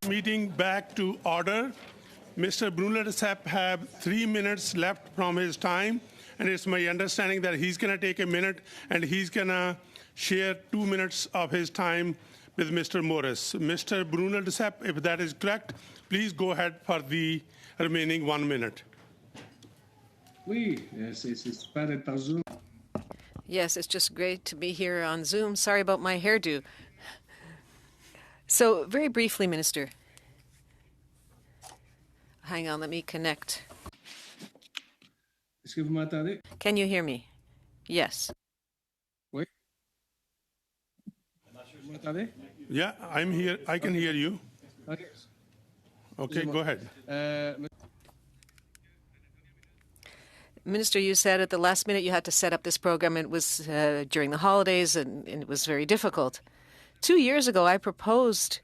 Meeting back to order. Mr. Brunel-Desapp have 3 minutes left from his time, and it's my understanding that he's going to take a minute and he's going to share 2 minutes of his time with Mr. Morris. Mr. Brunel-Desapp, if that is correct, please go ahead for the remaining 1 minute. Oui, c'est super d'être par Zoom. Yes, it's just great to be here on Zoom. Sorry about my hairdo. So, very briefly, Minister. Hang on, let me connect. Est-ce que vous m'entendez? Can you hear me? Yes. Oui. Vous m'entendez? Yeah, I'm here. I can hear you. Okay. Okay, go ahead. Minister, you said at the last minute you had to set up this program. It was during the holidays and it was very difficult. 2 years ago, I proposed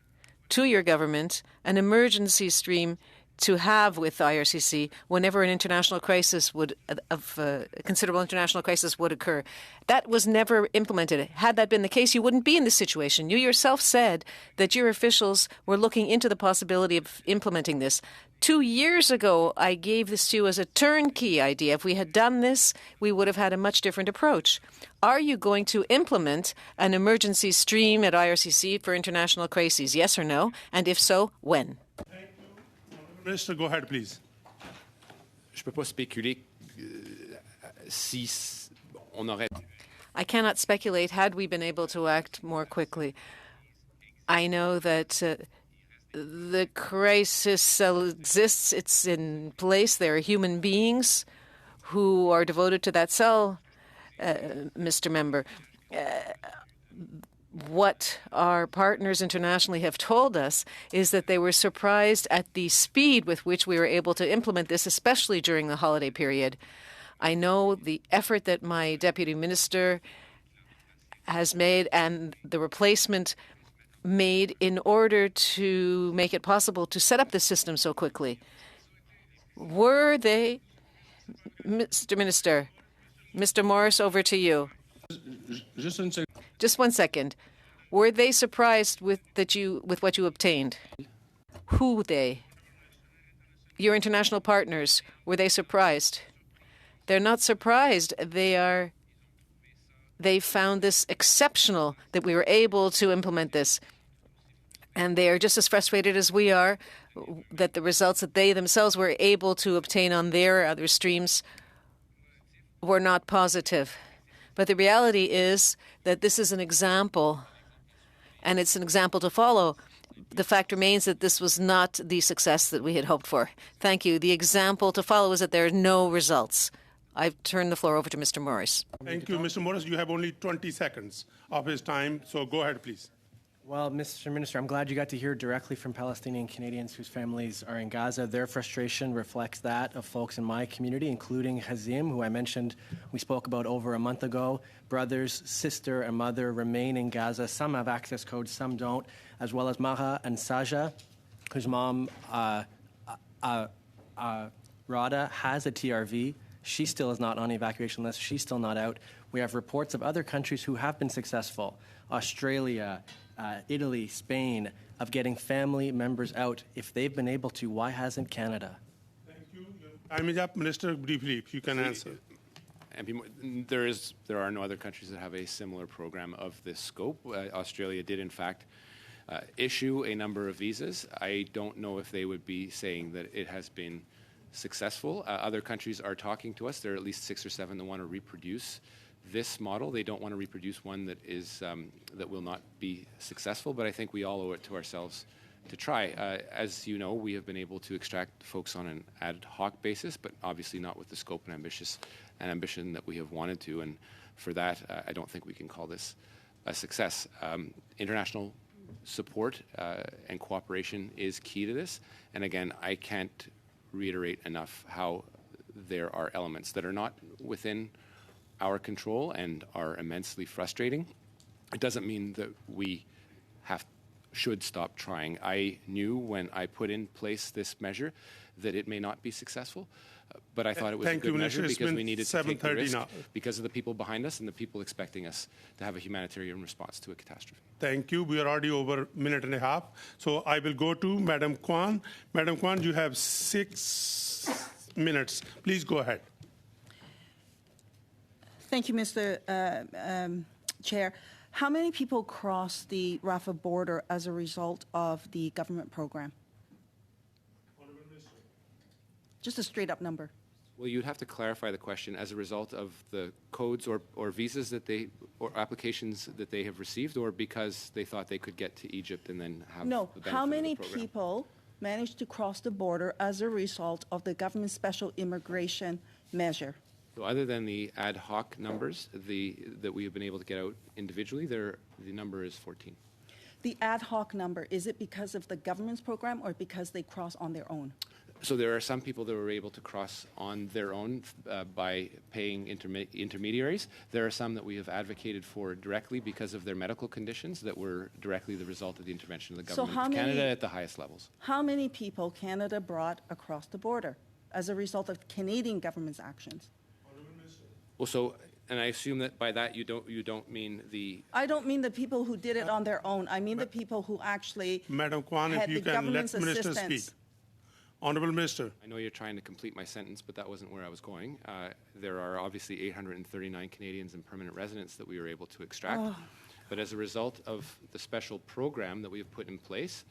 to your government an emergency stream to have with the IRCC whenever an international crisis would, a considerable international crisis would occur. That was never implemented. Had that been the case, you wouldn't be in this situation. You yourself said that your officials were looking into the possibility of implementing this. 2 years ago, I gave this to you as a turnkey idea. If we had done this, we would have had a much different approach. Are you going to implement an emergency stream at IRCC for international crises, yes or no? And if so, when? Minister, go ahead, please. Je peux pas spéculer si on aurait. I cannot speculate had we been able to act more quickly. I know that the crisis exists. It's in place. There are human beings who are devoted to that cell, Mr. Member. What our partners internationally have told us is that they were surprised at the speed with which we were able to implement this, especially during the holiday period. I know the effort that my deputy minister has made and the replacement made in order to make it possible to set up the system so quickly. Were they, Mr. Minister, Mr. Morris, over to you. Just 1 second. Were they surprised with what you obtained? Who they? Your international partners. Were they surprised? They're not surprised. They found this exceptional that we were able to implement this. And they are just as frustrated as we are that the results that they themselves were able to obtain on their other streams were not positive. But the reality is that this is an example, and it's an example to follow. The fact remains that this was not the success that we had hoped for. Thank you. The example to follow is that there are no results. I've turned the floor over to Mr. Morris. Thank you, Mr. Morris. You have only 20 seconds of his time, so go ahead, please. Well, Mr. Minister, I'm glad you got to hear directly from Palestinian Canadians whose families are in Gaza. Their frustration reflects that of folks in my community, including Hazim, who I mentioned we spoke about over a month ago. Brothers, sister, and mother remain in Gaza. Some have access codes, some don't, as well as Maha and Saja, whose mom, Rada, has a TRV. She still is not on the evacuation list. She's still not out. We have reports of other countries who have been successful. Australia, Italy, Spain, of getting family members out. If they've been able to, why hasn't Canada? Thank you. Time is up. Minister, briefly, if you can answer. There are no other countries that have a similar program of this scope. Australia did, in fact, issue a number of visas. I don't know if they would be saying that it has been successful. Other countries are talking to us. There are at least 6 or 7 that want to reproduce this model. They don't want to reproduce one that is that will not be successful, but I think we all owe it to ourselves to try. As you know, we have been able to extract folks on an ad hoc basis, but obviously not with the scope and ambition that we have wanted to, and for that, I don't think we can call this a success. International support and cooperation is key to this, and again, I can't reiterate enough how there are elements that are not within our control and are immensely frustrating. It doesn't mean that we have should stop trying. I knew when I put in place this measure that it may not be successful, but I thought it was Thank a you, good Minister. measure It's because been we needed to take the 7:30 risk now. because of the people behind us and the people expecting us to have a humanitarian response to a catastrophe. Thank you. We are already over a minute and a half. So I will go to Madam Kwan. Madam Kwan, you have 6 minutes. Please go ahead. Thank you, Mr. Chair. How many people crossed the Rafah border as a result of the government program? Just a straight-up number. Well, you'd have to clarify the question as a result of the codes or visas that they or applications that they have received, or because they thought they could get to Egypt and then have No, the benefit how of the many program. people managed to cross the border as a result of the government special immigration measure? So other than the ad hoc numbers that we have been able to get out individually, the number is 14. The ad hoc number, is it because of the government's program or because they cross on their own? So there are some people that were able to cross on their own by paying intermediaries. There are some that we have advocated for directly because of their medical conditions that were directly the result of the intervention of the So government how of Canada many- at the highest levels. How many people Canada brought across the border as a result of Canadian government's actions? Well, so, and I assume that by that you don't mean the. I don't mean the people who did it on their own. I mean the people who actually Madam Kwan, if had you the can let government's Minister speak. assistance. Honorable Minister. I know you're trying to complete my sentence, but that wasn't where I was going. There are obviously 839 Canadians and permanent residents that we were able to extract. But as a result of the special program that we have put in place,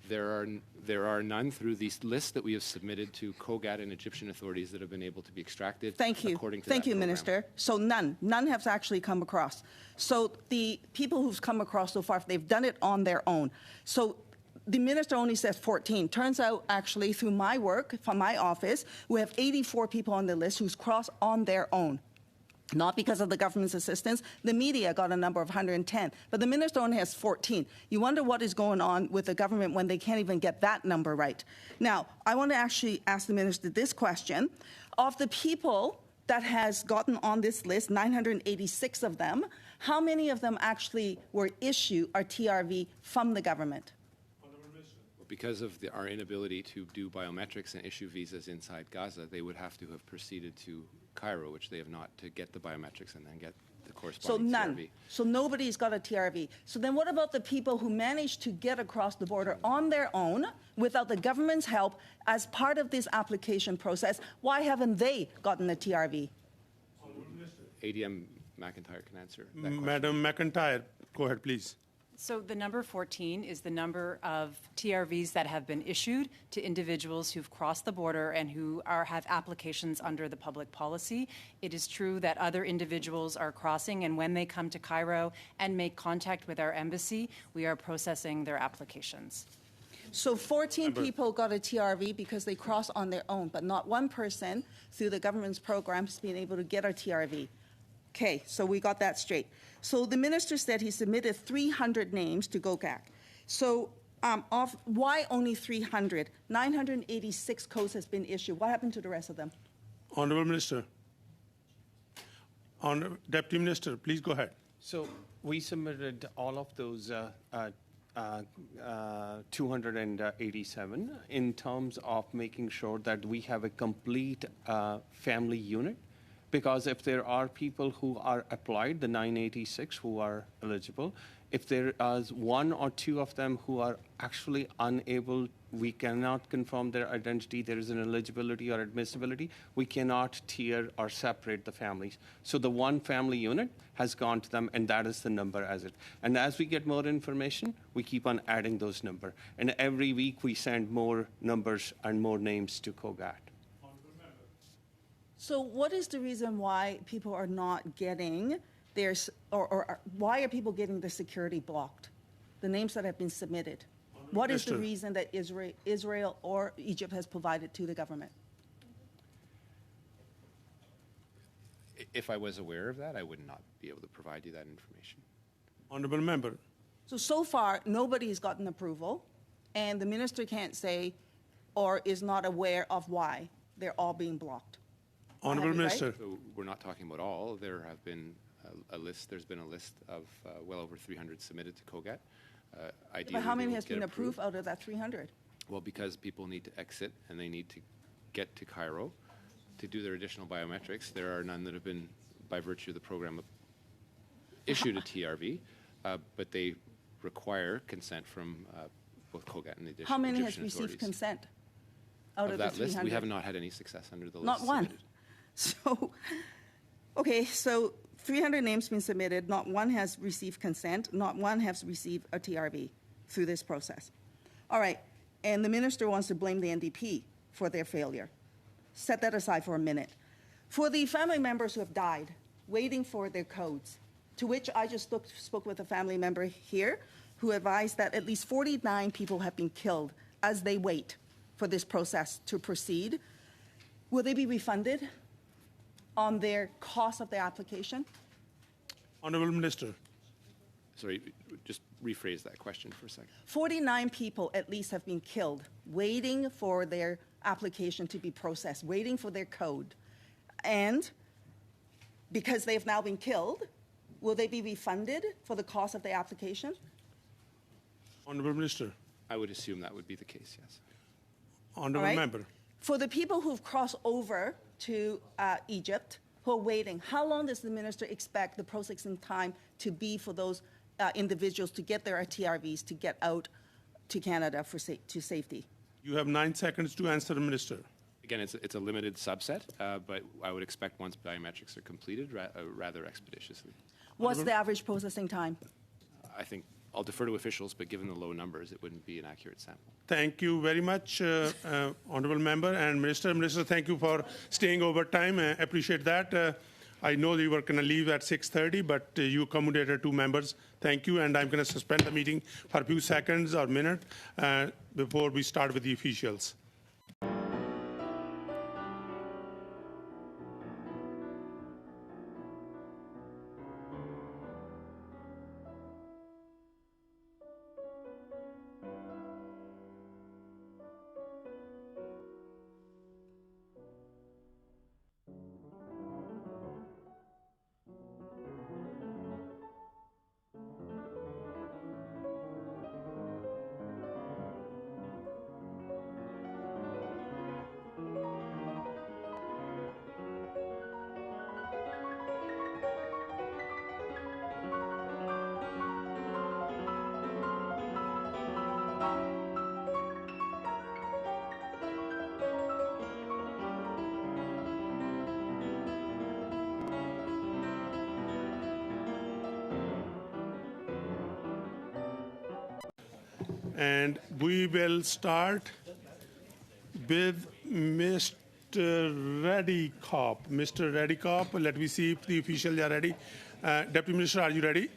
there are none through these lists that we have submitted to COGAT and Egyptian authorities that have been able to be extracted. Thank you. According to Thank that you, program. Minister. So none have actually come across. So the people who've come across so far, they've done it on their own. So the minister only says 14. Turns out, actually, through my work, from my office, we have 84 people on the list who's crossed on their own. Not because of the government's assistance. The media got a number of 110, but the minister only has 14. You wonder what is going on with the government when they can't even get that number right. Now, I want to actually ask the minister this question. Of the people that has gotten on this list, 986 of them, how many of them actually were issued a TRV from the government? Because of our inability to do biometrics and issue visas inside Gaza, they would have to have proceeded to Cairo, which they have not, to get the biometrics and then get the So corresponding none. TRV. So nobody's got a TRV. So then what about the people who managed to get across the border on their own without the government's help as part of this application process? Why haven't they gotten a TRV? ADM McIntyre can answer that question. Madam McIntyre, go ahead, please. So the number 14 is the number of TRVs that have been issued to individuals who've crossed the border and who have applications under the public policy. It is true that other individuals are crossing, and when they come to Cairo and make contact with our embassy, we are processing their applications. So 14 people got a TRV because they crossed on their own, but not one person through the government's programs being able to get a TRV. Okay, so we got that straight. So the minister said he submitted 300 names to GOCAC. So why only 300? 986 codes has been issued. What happened to the rest of them? Honorable Minister. Deputy Minister, please go ahead. So we submitted all of those 287 in terms of making sure that we have a complete family unit. Because if there are people who are applied, the 986 who are eligible, if there is one or two of them who are actually unable, we cannot confirm their identity, there is an eligibility or admissibility, we cannot tier or separate the families. So the one family unit has gone to them, and that is the number as it. And as we get more information, we keep on adding those numbers. And every week we send more numbers and more names to COGAT. So what is the reason why people are not getting their, or why are people getting the security blocked, the names that have been submitted? What is the Minister. reason that Israel or Egypt has provided to the government? If I was aware of that, I would not be able to provide you that information. Honorable Member. So far, nobody's gotten approval, and the minister can't say or is not aware of why they're all being blocked. Honorable Right? Minister. So we're not talking about all. There have been a list. There's been a list of well over 300 submitted to COGAT. Ideally, But how they many will has get been approved out of that 300? Well, because people need to exit and they need to get to Cairo to do their additional biometrics. There are none that have been, by virtue of the program, issued a TRV, but they require consent from both COGAT and the Egyptian authorities. How many has received consent out of the that 300? list, we have not had any success under the list. Not one. submitted. So, okay, so 300 names been submitted, not one has received consent, not one has received a TRV through this process. All right, and the minister wants to blame the NDP for their failure. Set that aside for a minute. For the family members who have died, waiting for their codes, to which I just spoke with a family member here who advised that at least 49 people have been killed as they wait for this process to proceed. Will they be refunded on their cost of their application? Honourable Minister. Sorry, just rephrase that question for a second. 49 people at least have been killed waiting for their application to be processed, waiting for their code. And because they've now been killed, will they be refunded for the cost of their application? Honourable Minister. I would assume that would be the case, yes. Honourable All right. Member. For the people who've crossed over to Egypt, who are waiting, how long does the minister expect the processing time to be for those individuals to get their TRVs to get out to Canada for to safety? You have 9 seconds to answer, Minister. Again, it's a limited subset, but I would expect once biometrics are completed, rather expeditiously. What's the average processing time? I think I'll defer to officials, but given the low numbers, it wouldn't be an accurate sample. Thank you very much, Honourable Member and Minister. Minister, thank you for staying over time. I appreciate that. I know you were going to leave at 6:30, but you accommodated 2 members. Thank you, and I'm going to suspend the meeting for a few seconds or minute before we start with the officials. And we will start with Mr. Reddycop. Mr. Reddycop, let me see if the officials are ready. Deputy Minister, are you ready?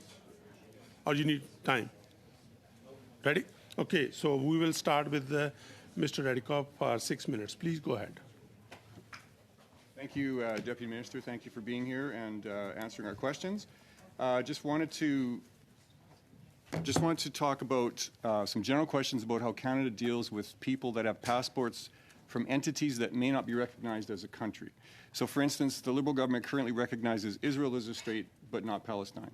Or you need time? Ready? Okay, so we will start with Mr. Reddycop for 6 minutes. Please go ahead. Thank you, Deputy Minister. Thank you for being here and answering our questions. Just wanted to talk about some general questions about how Canada deals with people that have passports from entities that may not be recognized as a country. So, for instance, the Liberal government currently recognizes Israel as a state, but not Palestine.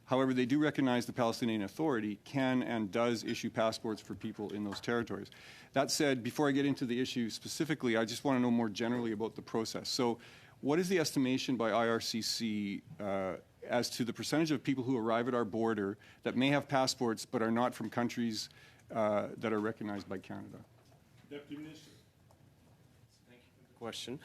However, they do recognize the Palestinian Authority can and does issue passports for people in those territories. That said, before I get into the issue specifically, I just want to know more generally about the process. So, what is the estimation by IRCC as to the percentage of people who arrive at our border that may have passports but are not from countries that are recognized by Canada? Deputy Minister. Thank you for the question.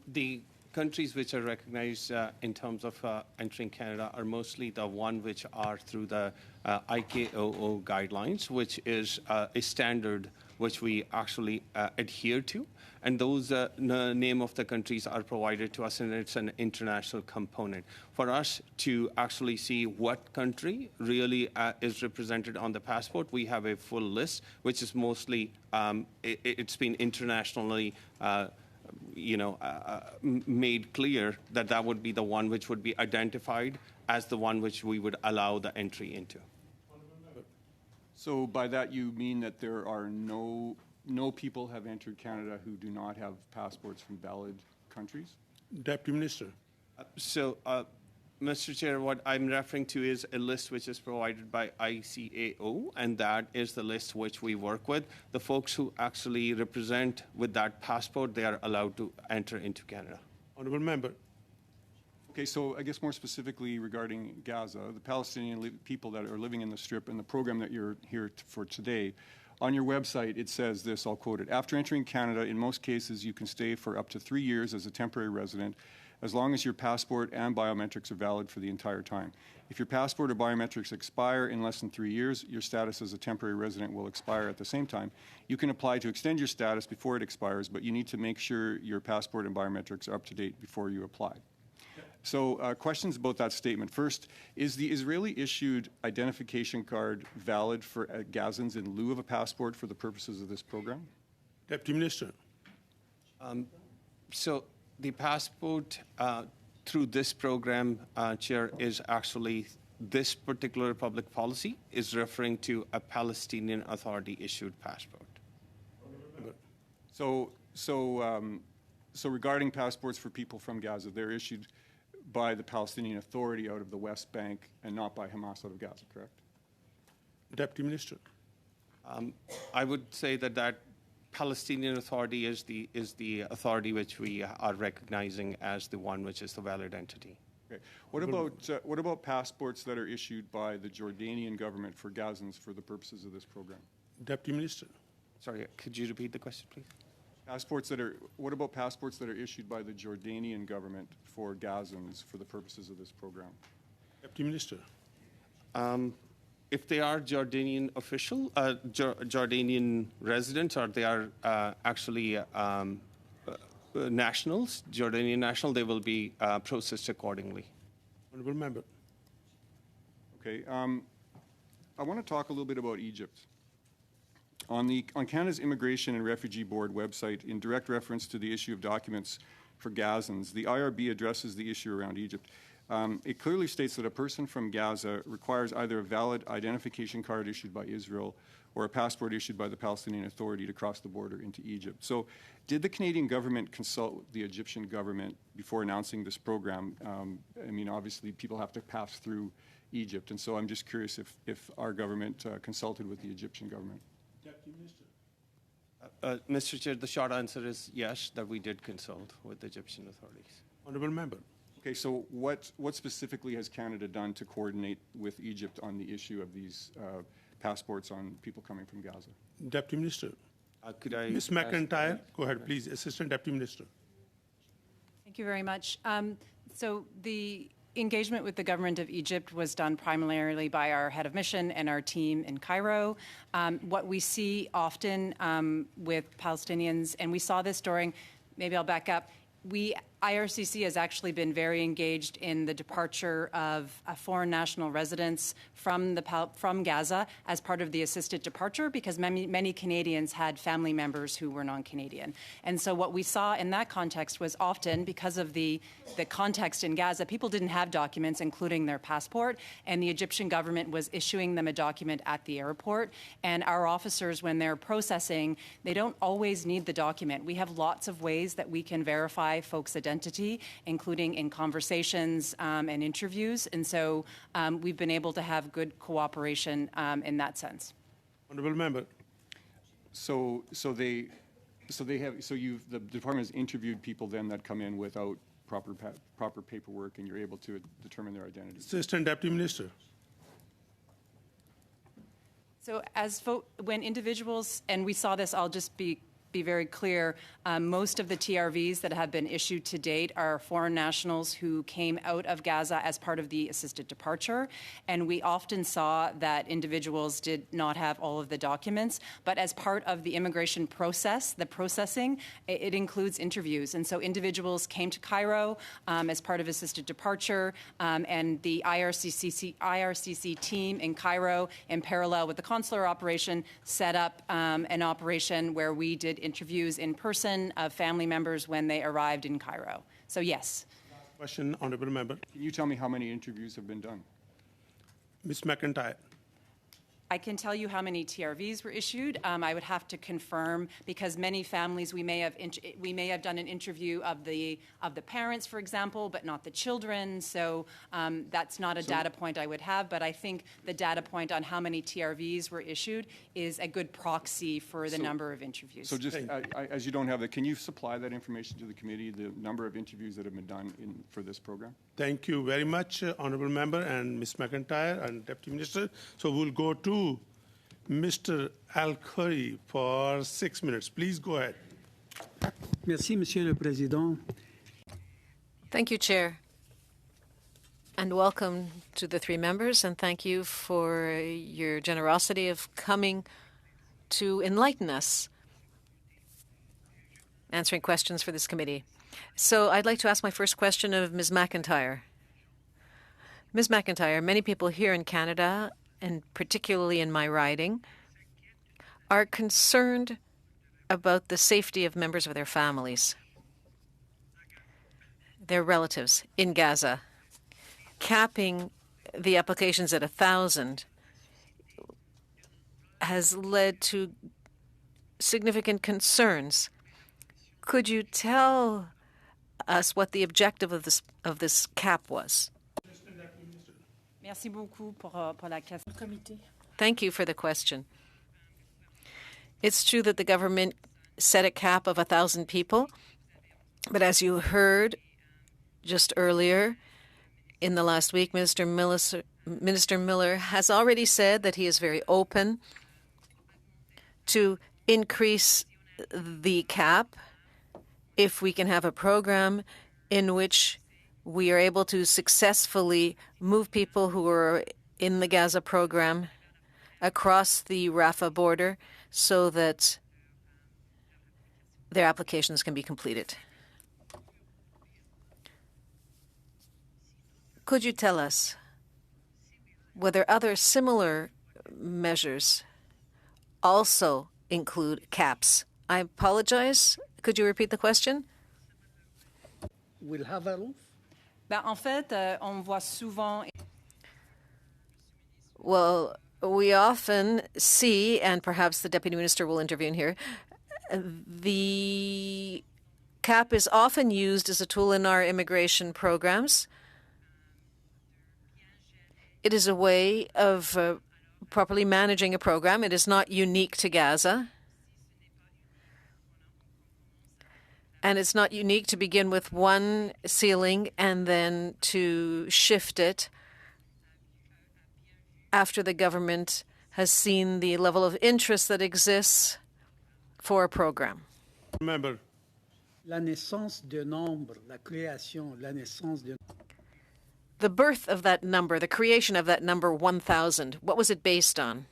The countries which are recognized in terms of entering Canada are mostly the one which are through the IKOO guidelines, which is a standard which we actually adhere to. And those name of the countries are provided to us, and it's an international component. For us to actually see what country really is represented on the passport, we have a full list, which is mostly, it's been internationally made clear that that would be the one which would be identified as the one which we would allow the entry into. So by that you mean that there are no people have entered Canada who do not have passports from valid countries? Deputy Minister. Mr. Chair, what I'm referring to is a list which is provided by ICAO, and that is the list which we work with. The folks who actually represent with that passport, they are allowed to enter into Canada. Honourable Member. Okay, so I guess more specifically regarding Gaza, the Palestinian people that are living in the Strip and the program that you're here for today, on your website it says this, I'll quote it, "After entering Canada, in most cases you can stay for up to 3 years as a temporary resident, as long as your passport and biometrics are valid for the entire time. If your passport or biometrics expire in less than 3 years, your status as a temporary resident will expire at the same time. You can apply to extend your status before it expires, but you need to make sure your passport and biometrics are up to date before you apply." So questions about that statement. First, is the Israeli-issued identification card valid for Gazans in lieu of a passport for the purposes of this program? Deputy Minister. So the passport through this program, Chair, is actually this particular public policy is referring to a Palestinian Authority-issued passport. So regarding passports for people from Gaza, they're issued by the Palestinian Authority out of the West Bank and not by Hamas out of Gaza, correct? Deputy Minister. I would say that Palestinian Authority is the authority which we are recognizing as the one which is the valid entity. Okay. What about passports that are issued by the Jordanian government for Gazans for the purposes of this program? Deputy Minister. Sorry, could you repeat the question, please? What about passports that are issued by the Jordanian government for Gazans for the purposes of this program? Deputy Minister. If they are Jordanian official, Jordanian residents, or they are actually nationals, Jordanian national, they will be processed accordingly. Honourable Member. Okay. I want to talk a little bit about Egypt. On Canada's Immigration and Refugee Board website, in direct reference to the issue of documents for Gazans, the IRB addresses the issue around Egypt. It clearly states that a person from Gaza requires either a valid identification card issued by Israel or a passport issued by the Palestinian Authority to cross the border into Egypt. So did the Canadian government consult the Egyptian government before announcing this program? I mean, obviously, people have to pass through Egypt, and so I'm just curious if our government consulted with the Egyptian government. Deputy Minister. Mr. Chair, the short answer is yes, that we did consult with the Egyptian authorities. Honourable Member. Okay, so what specifically has Canada done to coordinate with Egypt on the issue of these passports on people coming from Gaza? Deputy Minister. Could I? Ms. McIntyre, go ahead, please. Assistant Deputy Minister. Thank you very much. So the engagement with the government of Egypt was done primarily by our head of mission and our team in Cairo. What we see often with Palestinians, and we saw this during, maybe I'll back up, IRCC has actually been very engaged in the departure of foreign national residents from Gaza as part of the assisted departure, because many Canadians had family members who were non-Canadian. And so what we saw in that context was often, because of the context in Gaza, people didn't have documents, including their passport, and the Egyptian government was issuing them a document at the airport. And our officers, when they're processing, they don't always need the document. We have lots of ways that we can verify folks' identity, including in conversations and interviews. And so we've been able to have good cooperation in that sense. Honourable Member. So the department has interviewed people then that come in without proper paperwork, and you're able to determine their identity. Assistant Deputy Minister. So when individuals, and we saw this, I'll just be very clear, most of the TRVs that have been issued to date are foreign nationals who came out of Gaza as part of the assisted departure. And we often saw that individuals did not have all of the documents. But as part of the immigration process, the processing, it includes interviews. And so individuals came to Cairo as part of assisted departure, and the IRCC team in Cairo, in parallel with the consular operation, set up an operation where we did interviews in person of family members when they arrived in Cairo. So yes. Question, Honourable Member. Can you tell me how many interviews have been done? Ms. McIntyre. I can tell you how many TRVs were issued. I would have to confirm because many families we may have done an interview of the parents, for example, but not the children. So that's not a data point I would have. But I think the data point on how many TRVs were issued is a good proxy for the number of interviews. So just as you don't have that, can you supply that information to the committee, the number of interviews that have been done for this program? Thank you very much, Honourable Member and Ms. McIntyre and Deputy Minister. So we'll go to Mr. Al-Khoury for 6 minutes. Please go ahead. Merci, Monsieur le Président. Thank you, Chair. And welcome to the three members, and thank you for your generosity of coming to enlighten us, answering questions for this committee. So I'd like to ask my first question of Ms. McIntyre. Ms. McIntyre, many people here in Canada, and particularly in my riding, are concerned about the safety of members of their families, their relatives in Gaza. Capping the applications at 1,000 has led to significant concerns. Could you tell us what the objective of this cap was? Merci beaucoup pour la question. Thank you for the question. It's true that the government set a cap of 1,000 people, but as you heard just earlier, in the last week, Minister Miller has already said that he is very open to increase the cap if we can have a program in which we are able to successfully move people who are in the Gaza program across the Rafah border so that their applications can be completed. Could you tell us whether other similar measures also include caps? I apologize. Could you repeat the question? Will have a roof? En fait, on voit souvent. Well, we often see, and perhaps the Deputy Minister will intervene here, the cap is often used as a tool in our immigration programs. It is a way of properly managing a program. It is not unique to Gaza. And it's not unique to begin with one ceiling and then to shift it after the government has seen the level of interest that exists for a program. Member. La naissance de nombre, la création, la naissance de. The birth of that number, the creation of that number 1,000, what was it based on?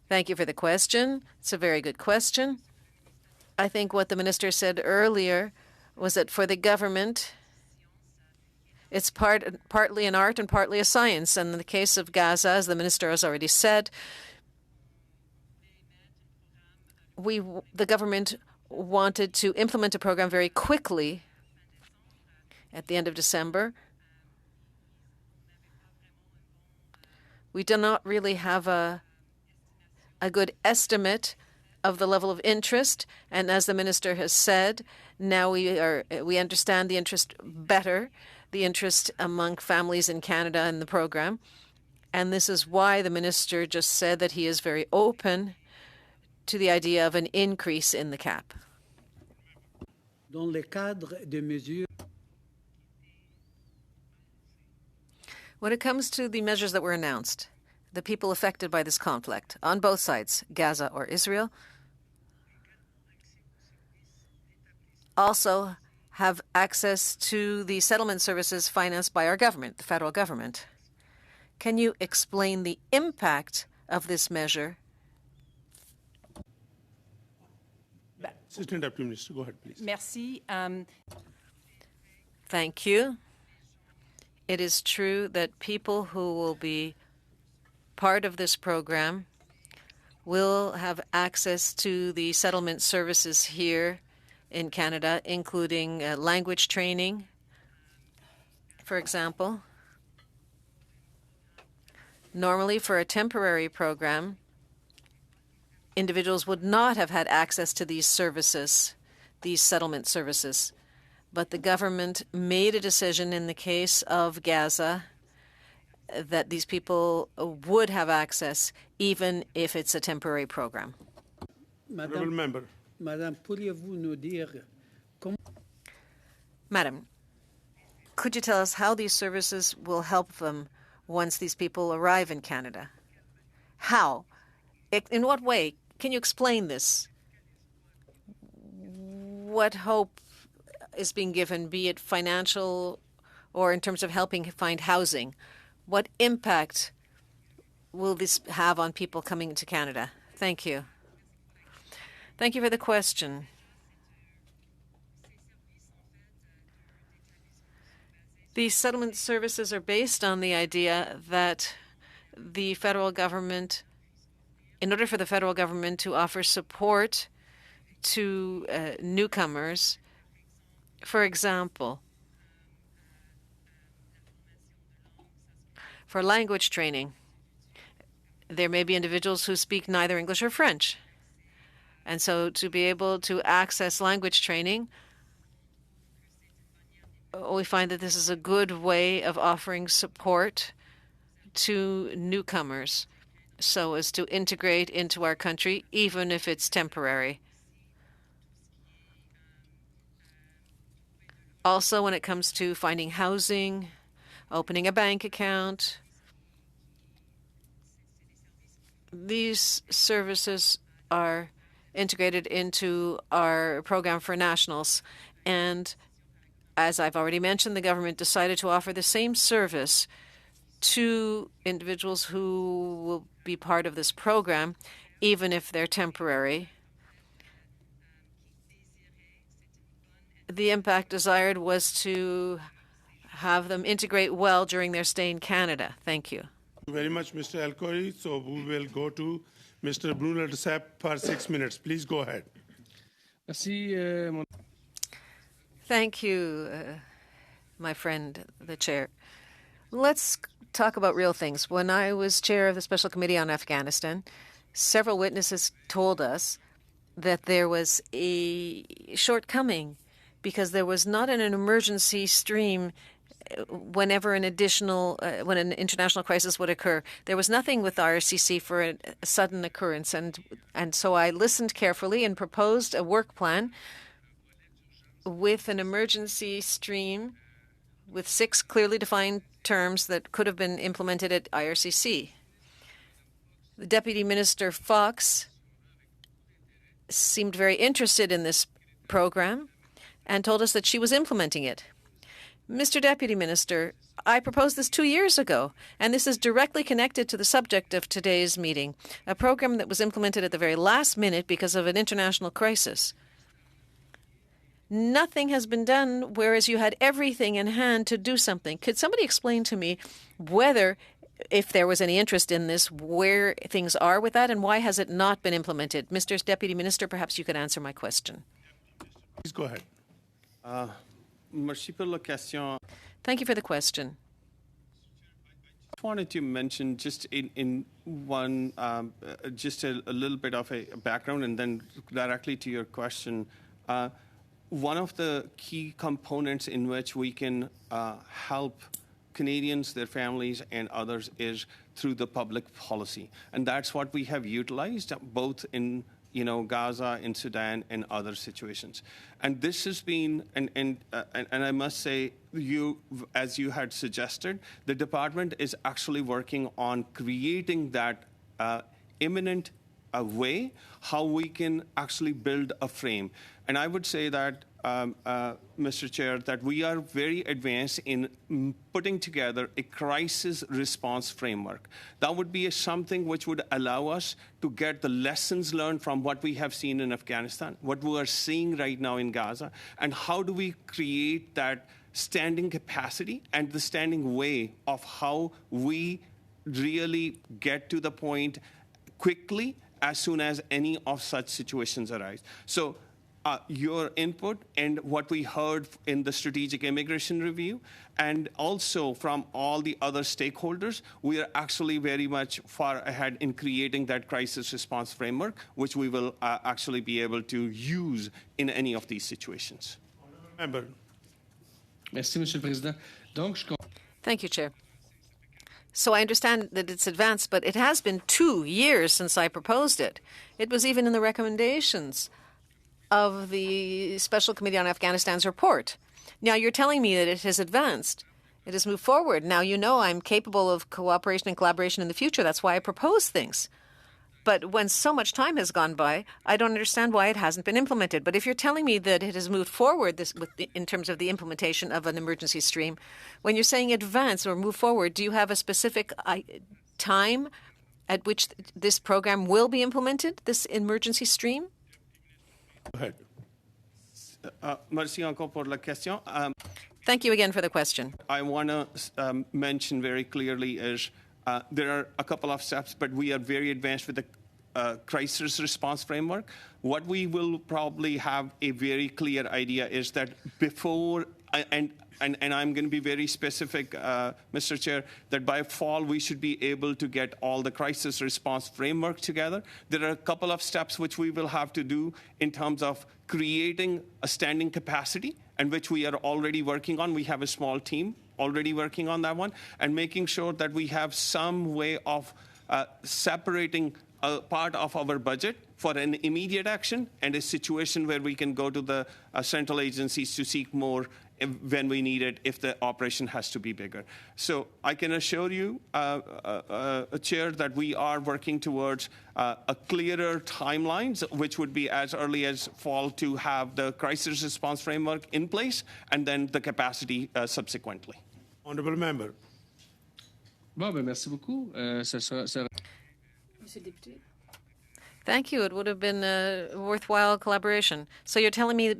Thank you for the question. It's a very good question. I think what the minister said earlier was that for the government, it's partly an art and partly a science. And in the case of Gaza, as the minister has already said, the government wanted to implement a program very quickly at the end of December. We do not really have a good estimate of the level of interest, and as the minister has said, now we understand the interest better, the interest among families in Canada in the program, and this is why the minister just said that he is very open to the idea of an increase in the cap. Dans le cadre de mesures. When it comes to the measures that were announced, the people affected by this conflict, on both sides, Gaza or Israel, also have access to the settlement services financed by our government, the federal government. Can you explain the impact of this measure? Assistant Deputy Minister, go ahead, please. Merci. Thank you. It is true that people who will be part of this program will have access to the settlement services here in Canada, including language training, for example. Normally, for a temporary program, individuals would not have had access to these services, these settlement services. But the government made a decision in the case of Gaza that these people would have access, even if it's a temporary program. Honourable member. Madame, pourriez-vous nous dire Madam, could you tell us how these services will help them once these people arrive in Canada? How? In what way? Can you explain this? What hope is being given, be it financial or in terms of helping find housing? What impact will this have on people coming to Canada? Thank you. Thank you for the question. These settlement services are based on the idea that the federal government, in order for the federal government to offer support to newcomers, for example, for language training, there may be individuals who speak neither English or French. And so to be able to access language training, we find that this is a good way of offering support to newcomers so as to integrate into our country, even if it's temporary. Also, when it comes to finding housing, opening a bank account, these services are integrated into our program for nationals. And as I've already mentioned, the government decided to offer the same service to individuals who will be part of this program, even if they're temporary. The impact desired was to have them integrate well during their stay in Canada. Thank you. Thank you very much, Mr. Elkori. So we will go to Mr. Bruno Desapp for 6 minutes. Please go ahead. Thank you, my friend, the chair. Let's talk about real things. When I was chair of the Special Committee on Afghanistan, several witnesses told us that there was a shortcoming because there was not an emergency stream whenever an international crisis would occur. There was nothing with RCC for a sudden occurrence. And so I listened carefully and proposed a work plan with an emergency stream with 6 clearly defined terms that could have been implemented at IRCC. The Deputy Minister Fox seemed very interested in this program and told us that she was implementing it. Mr. Deputy Minister, I proposed this 2 years ago, and this is directly connected to the subject of today's meeting, a program that was implemented at the very last minute because of an international crisis. Nothing has been done, whereas you had everything in hand to do something. Could somebody explain to me whether, if there was any interest in this, where things are with that, and why has it not been implemented? Mr. Deputy Minister, perhaps you could answer my question. Please go ahead. Merci pour la question. Thank you for the question. I wanted to mention just in one, just a little bit of a background and then directly to your question. One of the key components in which we can help Canadians, their families, and others is through the public policy. And that's what we have utilized both in Gaza, in Sudan, and other situations. And this has been, and I must say, as you had suggested, the department is actually working on creating that imminent way how we can actually build a frame. And I would say that, Mr. Chair, that we are very advanced in putting together a crisis response framework. That would be something which would allow us to get the lessons learned from what we have seen in Afghanistan, what we are seeing right now in Gaza, and how do we create that standing capacity and the standing way of how we really get to the point quickly as soon as any of such situations arise. So your input and what we heard in the strategic immigration review, and also from all the other stakeholders, we are actually very much far ahead in creating that crisis response framework, which we will actually be able to use in any of these situations. Member. Merci, Monsieur le Président. Donc, Thank you, Chair. So I understand that it's advanced, but it has been 2 years since I proposed it. It was even in the recommendations of the Special Committee on Afghanistan's report. Now you're telling me that it has advanced. It has moved forward. Now you know I'm capable of cooperation and collaboration in the future. That's why I propose things. But when so much time has gone by, I don't understand why it hasn't been implemented. But if you're telling me that it has moved forward in terms of the implementation of an emergency stream, when you're saying advance or move forward, do you have a specific time at which this program will be implemented, this emergency stream? Go ahead. Merci encore pour la question. Thank you again for the question. I want to mention very clearly is there are a couple of steps, but we are very advanced with the crisis response framework. What we will probably have a very clear idea is that before, and I'm going to be very specific, Mr. Chair, that by fall we should be able to get all the crisis response framework together. There are a couple of steps which we will have to do in terms of creating a standing capacity, and which we are already working on. We have a small team already working on that one, and making sure that we have some way of separating a part of our budget for an immediate action and a situation where we can go to the central agencies to seek more when we need it, if the operation has to be bigger. So I can assure you, Chair, that we are working towards a clearer timelines, which would be as early as fall, to have the crisis response framework in place, and then the capacity subsequently. Honourable Member. bon, ben, merci beaucoup. Thank you. It would have been a worthwhile collaboration. So you're telling me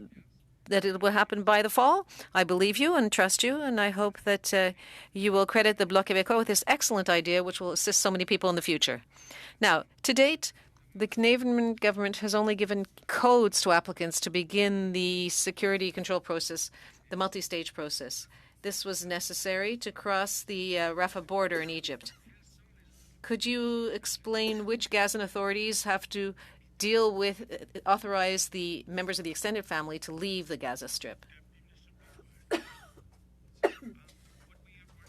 that it will happen by the fall? I believe you and trust you, and I hope that you will credit the Bloc Québécois with this excellent idea, which will assist so many people in the future. Now, to date, the Canadian government has only given codes to applicants to begin the security control process, the multi-stage process. This was necessary to cross the Rafah border in Egypt. Could you explain which Gazan authorities have to deal with, authorize the members of the extended family to leave the Gaza Strip?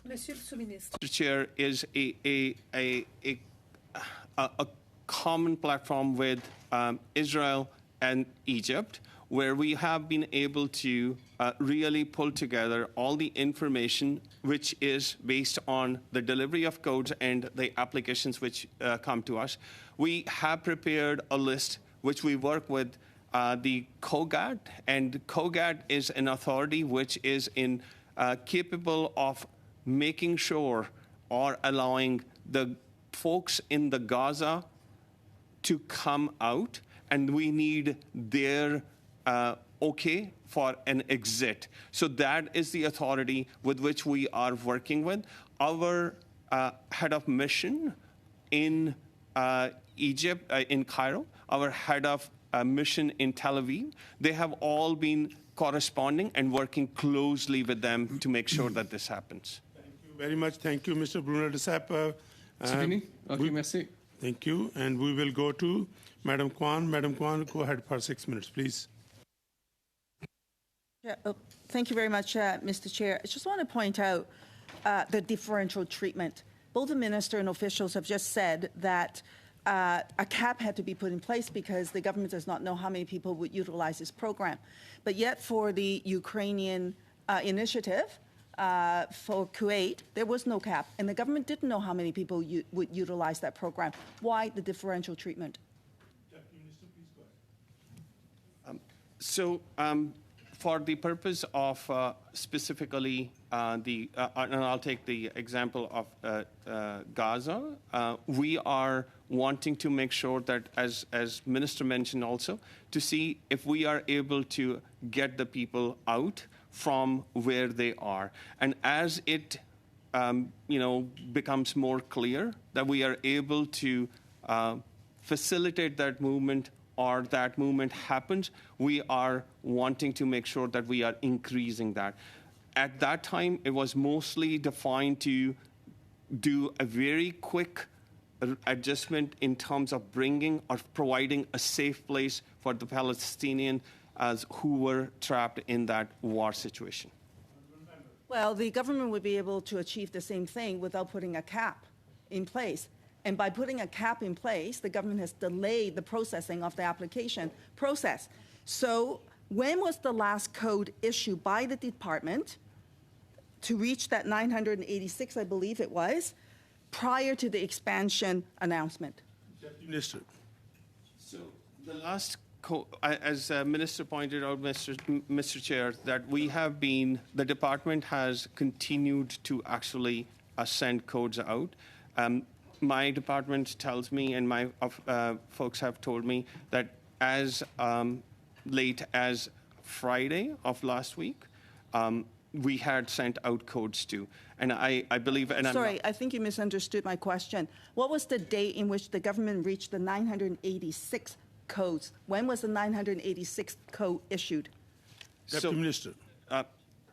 Mr. Chair, is a common platform with Israel and Egypt, where we have been able to really pull together all the information which is based on the delivery of codes and the applications which come to us. We have prepared a list which we work with the COGAT, and COGAT is an authority which is capable of making sure or allowing the folks in the Gaza to come out, and we need their okay for an exit. So that is the authority with which we are working with. Our head of mission in Egypt, in Cairo, our head of mission in Tel Aviv, they have all been corresponding and working closely with them to make sure that this happens. Thank you very much. Thank you, Mr. Bruno de Sapp. C'est fini? OK, merci. Thank you. And we will go to Madam Kwan. Madam Kwan, go ahead for 6 minutes, please. Yeah, thank you very much, Mr. Chair. I just want to point out the differential treatment. Both the minister and officials have just said that a cap had to be put in place because the government does not know how many people would utilize this program. But yet for the Ukrainian initiative for Kuwait, there was no cap. And the government didn't know how many people would utilize that program. Why the differential treatment? Deputy Minister, please go ahead. So for the purpose of specifically and I'll take the example of Gaza, we are wanting to make sure that, as Minister mentioned also, to see if we are able to get the people out from where they are. And as it becomes more clear that we are able to facilitate that movement or that movement happens, we are wanting to make sure that we are increasing that. At that time, it was mostly defined to do a very quick adjustment in terms of bringing or providing a safe place for the Palestinians who were trapped in that war situation. Well, the government would be able to achieve the same thing without putting a cap in place. And by putting a cap in place, the government has delayed the processing of the application process. So when was the last code issued by the department to reach that 986, I believe it was, prior to the expansion announcement? Deputy Minister. So the last, as Minister pointed out, Mr. Chair, that the department has continued to actually send codes out. My department tells me, and my folks have told me, that as late as Friday of last week, we had sent out codes too. And I believe... And Sorry, I think you misunderstood my question. What was the date in which the government reached the 986 codes? When was the 986th code issued? Deputy Minister.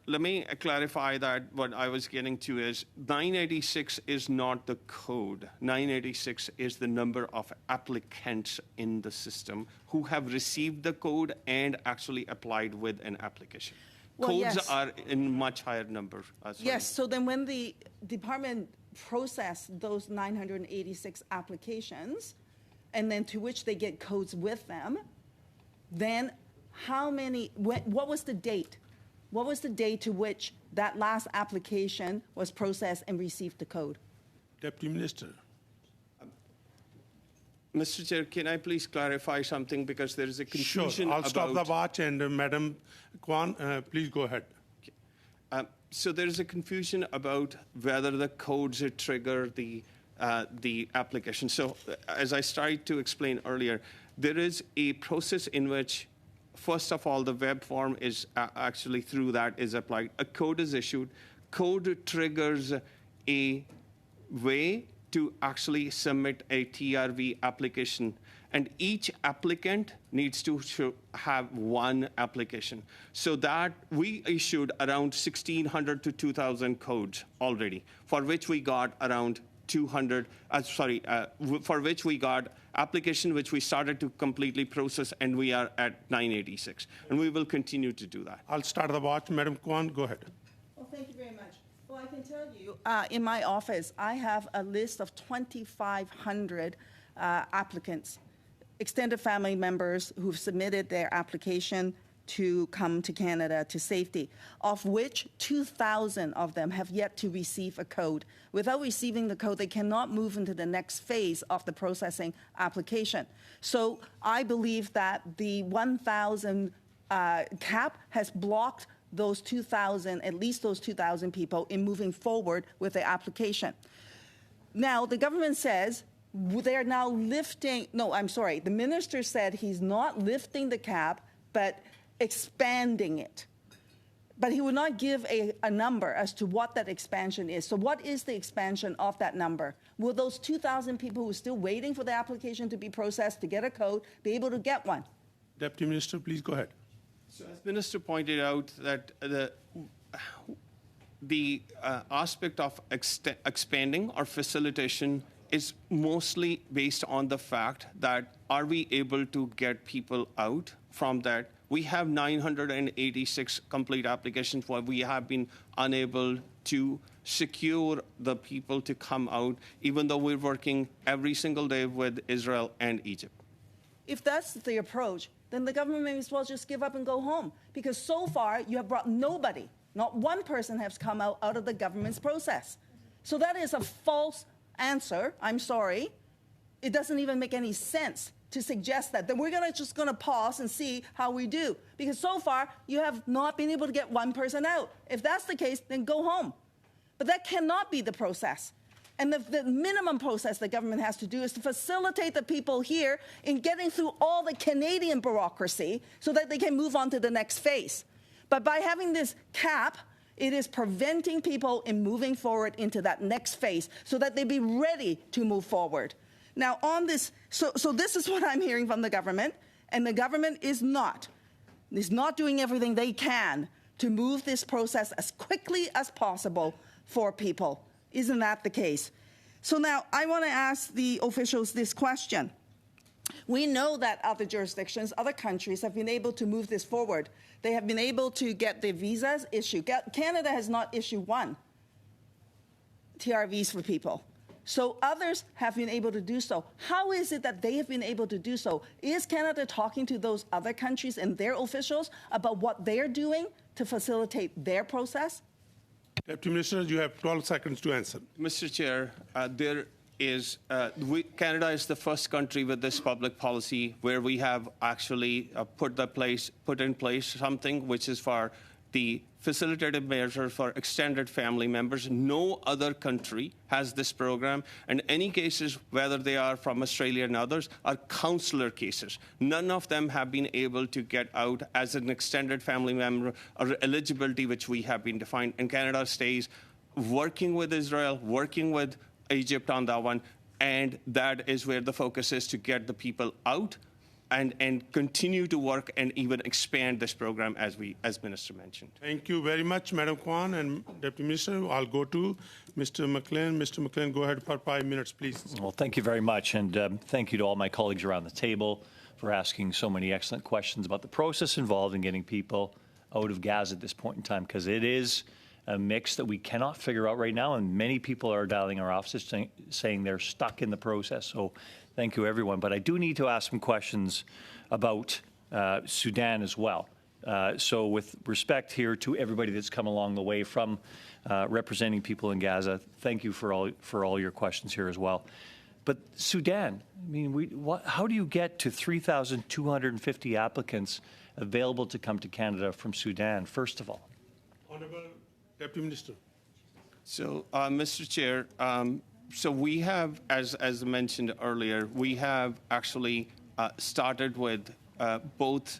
Let me clarify that what I was getting to is 986 is not the code. 986 is the number of applicants in the system who have received the code and actually applied with an application. Well, Codes yes. are in much higher number. Yes, so then when the department processed those 986 applications, and then to which they get codes with them, then what was the date? What was the date to which that last application was processed and received the code? Deputy Minister. Mr. Chair, can I please clarify something because there is a confusion Sure, I'll stop the watch and Madam Kwan, please go ahead. So there is a confusion about whether the codes trigger the application. So as I started to explain earlier, there is a process in which, first of all, the web form is actually through that is applied. A code is issued. Code triggers a way to actually submit a TRV application. And each applicant needs to have one application. So that we issued around 1,600 to 2,000 codes already, for which we got around 200, for which we got application which we started to completely process, and we are at 986. And we will continue to do that. I'll start the watch. Madam Kwan, go ahead. Well, thank you very much. Well, I can tell you, in my office, I have a list of 2,500 applicants, extended family members who've submitted their application to come to Canada to safety, of which 2,000 of them have yet to receive a code. Without receiving the code, they cannot move into the next phase of the processing application. So I believe that the 1,000 cap has blocked those 2,000, at least those 2,000 people in moving forward with the application. Now, the government says they're now lifting, no, I'm sorry, the minister said he's not lifting the cap, but expanding it. But he would not give a number as to what that expansion is. So what is the expansion of that number? Will those 2,000 people who are still waiting for the application to be processed to get a code be able to get one? Deputy Minister, please go ahead. So as Minister pointed out, that the aspect of expanding or facilitation is mostly based on the fact that are we able to get people out from that? We have 986 complete applications where we have been unable to secure the people to come out, even though we're working every single day with Israel and Egypt. If that's the approach, then the government may as well just give up and go home. Because so far, you have brought nobody, not one person has come out of the government's process. So that is a false answer. I'm sorry. It doesn't even make any sense to suggest that. Then we're just going to pause and see how we do. Because so far, you have not been able to get one person out. If that's the case, then go home. But that cannot be the process. And the minimum process the government has to do is to facilitate the people here in getting through all the Canadian bureaucracy so that they can move on to the next phase. But by having this cap, it is preventing people in moving forward into that next phase so that they be ready to move forward. Now, on this, so this is what I'm hearing from the government. And the government is not doing everything they can to move this process as quickly as possible for people. Isn't that the case? So now I want to ask the officials this question. We know that other jurisdictions, other countries have been able to move this forward. They have been able to get the visas issued. Canada has not issued one TRVs for people. So others have been able to do so. How is it that they have been able to do so? Is Canada talking to those other countries and their officials about what they're doing to facilitate their process? Deputy Minister, you have 12 seconds to answer. Mr. Chair, Canada is the first country with this public policy where we have actually put in place something which is for the facilitated measure for extended family members. No other country has this program, and any cases, whether they are from Australia and others, are consular cases. None of them have been able to get out as an extended family member or eligibility which we have been defined. And Canada stays working with Israel, working with Egypt on that one, and that is where the focus is, to get the people out and continue to work and even expand this program as Minister mentioned. Thank you very much, Madam Kwan and Deputy Minister. I'll go to Mr. McLean. Mr. McLean, go ahead for 5 minutes, please. Well, thank you very much, and thank you to all my colleagues around the table for asking so many excellent questions about the process involved in getting people out of Gaza at this point in time, because it is a mix that we cannot figure out right now, and many people are dialing our offices saying they're stuck in the process. So thank you, everyone. But I do need to ask some questions about Sudan as well. So with respect here to everybody that's come along the way from representing people in Gaza, thank you for all your questions here as well. But Sudan, I mean, how do you get to 3,250 applicants available to come to Canada from Sudan, first of all? Honourable Deputy Minister. So, Mr. Chair, so we have, as mentioned earlier, we have actually started with both.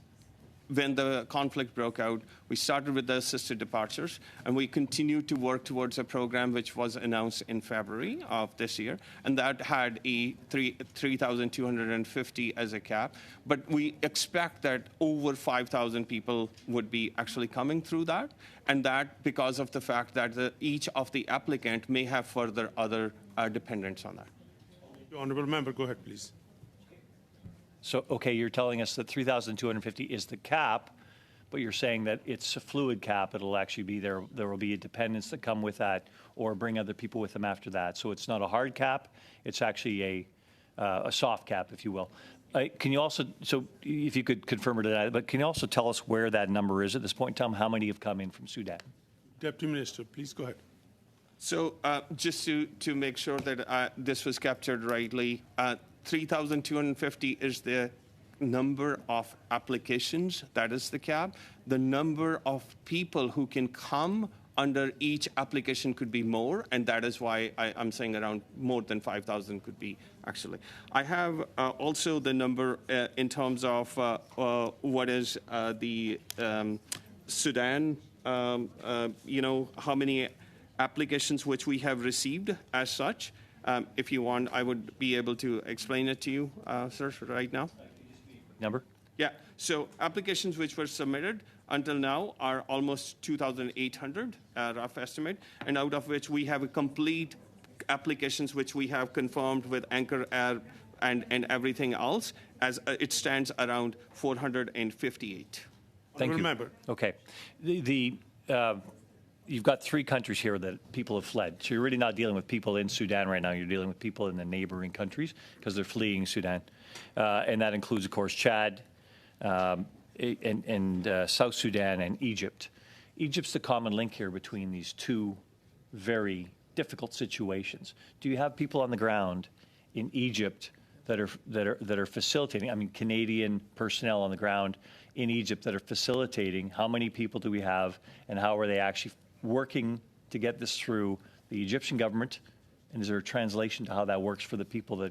When the conflict broke out, we started with the assisted departures, and we continued to work towards a program which was announced in February of this year, and that had a 3,250 as a cap. But we expect that over 5,000 people would be actually coming through that, and that because of the fact that each of the applicant may have further other dependents on that. Honourable Member, go ahead, please. So, okay, you're telling us that 3,250 is the cap, but you're saying that it's a fluid cap. It'll actually be there will be dependents that come with that or bring other people with them after that. So it's not a hard cap. It's actually a soft cap, if you will. Can you also, so if you could confirm or deny, but can you also tell us where that number is at this point in time? How many have come in from Sudan? Deputy Minister, please go ahead. So just to make sure that this was captured rightly, 3,250 is the number of applications. That is the cap. The number of people who can come under each application could be more, and that is why I'm saying around more than 5,000 could be actually. I have also the number in terms of what is the Sudan, how many applications which we have received as such. If you want, I would be able to explain it to you, sir, right now. Number? Yeah. So applications which were submitted until now are almost 2,800, rough estimate, and out of which we have a complete applications which we have confirmed with Anchor Air and everything else, as it stands around 458. Thank you. Remember. Okay. You've got 3 countries here that people have fled. So you're really not dealing with people in Sudan right now. You're dealing with people in the neighboring countries because they're fleeing Sudan. And that includes, of course, Chad and South Sudan and Egypt. Egypt's the common link here between these 2 very difficult situations. Do you have people on the ground in Egypt that are facilitating? I mean, Canadian personnel on the ground in Egypt that are facilitating. How many people do we have, and how are they actually working to get this through the Egyptian government? And is there a translation to how that works for the people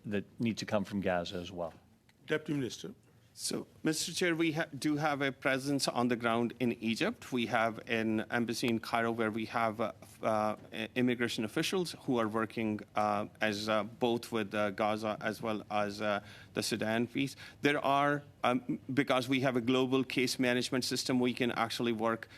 that need to come from Gaza as well? Deputy Minister. So, Mr. Chair, we do have a presence on the ground in Egypt. We have an embassy in Cairo where we have immigration officials who are working as both with Gaza as well as the Sudan piece. There are, because we have a global case management system, we can actually work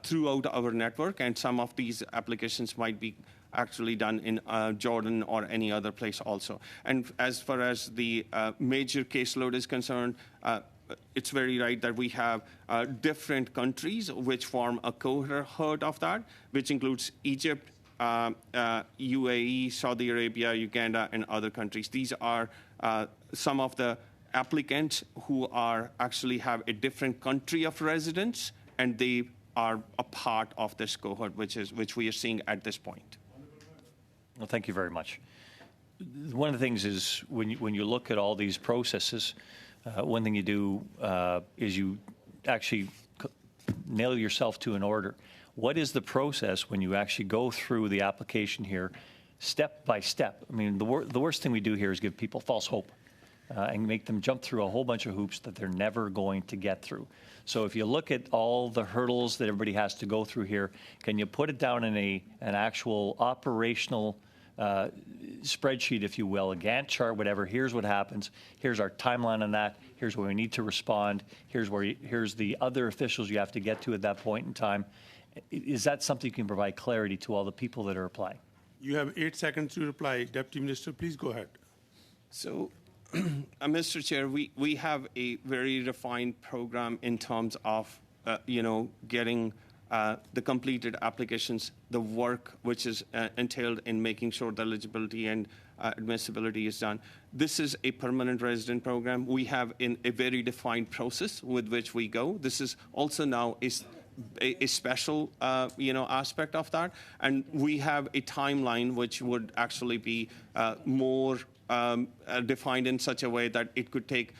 throughout our network, and some of these applications might be actually done in Jordan or any other place also. And as far as the major caseload is concerned, it's very right that we have different countries which form a cohort of that, which includes Egypt, UAE, Saudi Arabia, Uganda, and other countries. These are some of the applicants who are actually have a different country of residence, and they are a part of this cohort, which we are seeing at this point. Well, thank you very much. One of the things is when you look at all these processes, one thing you do is you actually nail yourself to an order. What is the process when you actually go through the application here, step by step? I mean, the worst thing we do here is give people false hope and make them jump through a whole bunch of hoops that they're never going to get through. So if you look at all the hurdles that everybody has to go through here, can you put it down in an actual operational spreadsheet, if you will, a Gantt chart, whatever? Here's what happens. Here's our timeline on that. Here's where we need to respond. Here's the other officials you have to get to at that point in time. Is that something you can provide clarity to all the people that are applying? You have 8 seconds to reply. Deputy Minister, please go ahead. So, Mr. Chair, we have a very refined program in terms of, getting the completed applications, the work which is entailed in making sure the eligibility and admissibility is done. This is a permanent resident program. We have a very defined process with which we go. This is also now a special, aspect of that. And we have a timeline which would actually be more defined in such a way that it could take,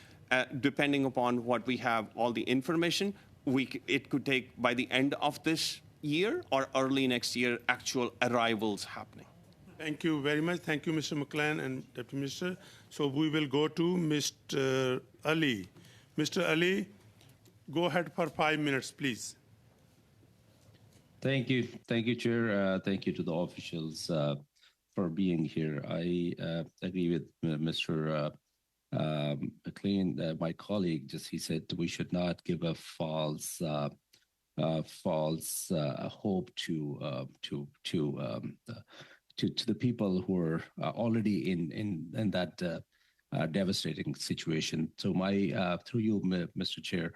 depending upon what we have, all the information, it could take by the end of this year or early next year actual arrivals happening. Thank you very much. Thank you, Mr. McLean and Deputy Minister. So we will go to Mr. Ali. Mr. Ali, go ahead for 5 minutes, please. Thank you. Thank you, Chair. Thank you to the officials for being here. I agree with Mr. McLean, my colleague. He said we should not give a false hope to the people who are already in that devastating situation. So through you, Mr. Chair,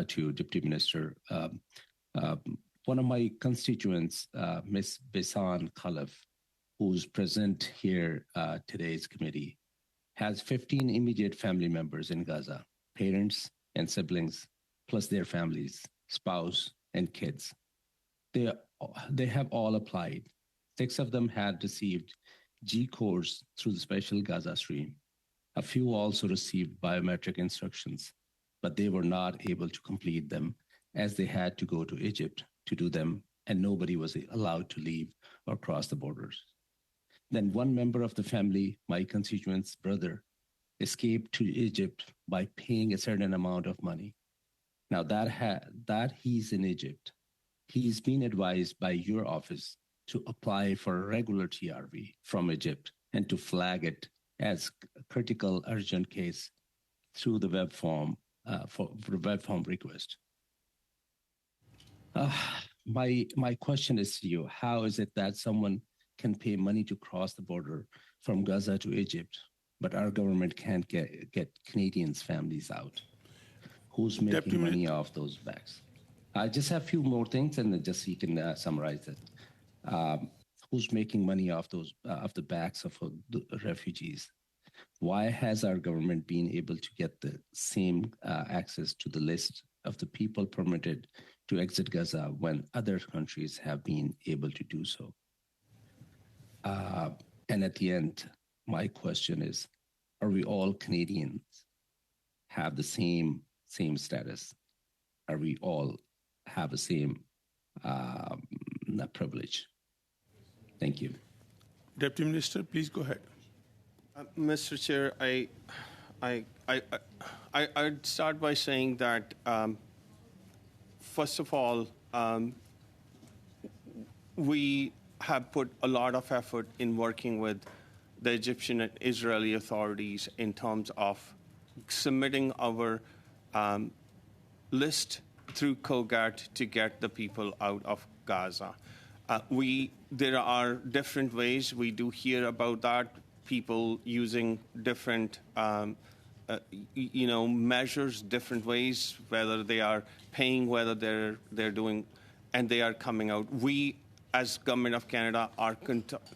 to Deputy Minister, one of my constituents, Ms. Bisan Khalif, who's present here today's committee, has 15 immediate family members in Gaza, parents and siblings, plus their families, spouse, and kids. They have all applied. 6 of them had received G codes through the special Gaza stream. A few also received biometric instructions, but they were not able to complete them as they had to go to Egypt to do them, and nobody was allowed to leave or cross the borders. Then one member of the family, my constituent's brother, escaped to Egypt by paying a certain amount of money. Now that he's in Egypt, he's been advised by your office to apply for a regular TRV from Egypt and to flag it as a critical urgent case through the web form for web form request. My question is to you: how is it that someone can pay money to cross the border from Gaza to Egypt, but our government can't get Canadians' families out? Who's making money off those bags? I just have a few more things, and then just so you can summarize it. Who's making money off the backs of the refugees? Why has our government been able to get the same access to the list of the people permitted to exit Gaza when other countries have been able to do so? And at the end, my question is, are we all Canadians have the same status? Are we all have the same privilege? Thank you. Deputy Minister, please go ahead. Mr. Chair, I I'd start by saying that, first of all, we have put a lot of effort in working with the Egyptian and Israeli authorities in terms of submitting our list through COGAT to get the people out of Gaza. There are different ways. We do hear about that, people using different measures, different ways, whether they are paying, whether they're doing, and they are coming out. We, as Government of Canada, are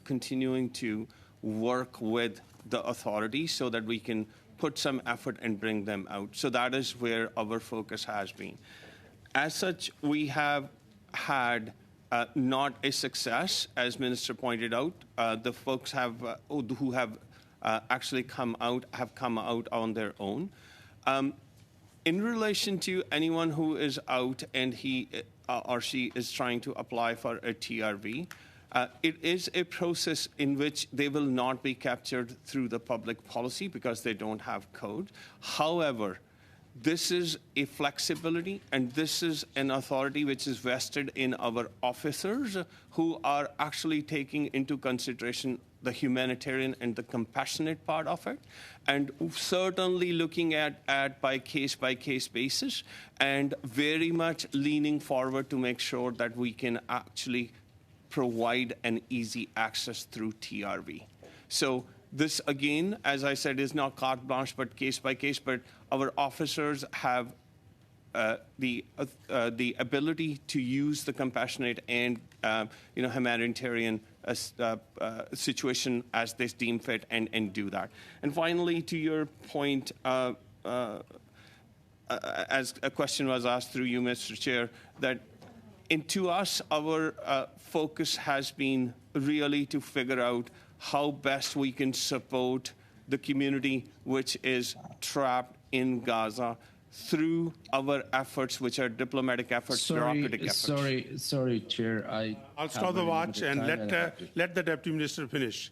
continuing to work with the authorities so that we can put some effort and bring them out. So that is where our focus has been. As such, we have had not a success, as Minister pointed out. The folks who have actually come out have come out on their own. In relation to anyone who is out and he or she is trying to apply for a TRV, it is a process in which they will not be captured through the public policy because they don't have code. However, this is a flexibility, and this is an authority which is vested in our officers who are actually taking into consideration the humanitarian and the compassionate part of it, and certainly looking at by case basis, and very much leaning forward to make sure that we can actually provide an easy access through TRV. So this, again, as I said, is not carte blanche, but case by case. But our officers have the ability to use the compassionate and humanitarian situation as they deem fit and do that. And finally, to your point, as a question was asked through you, Mr. Chair, that to us, our focus has been really to figure out how best we can support the community which is trapped in Gaza through our efforts, which are diplomatic efforts, bureaucratic efforts. Sorry, Chair. I'll stop the watch and let the Deputy Minister finish.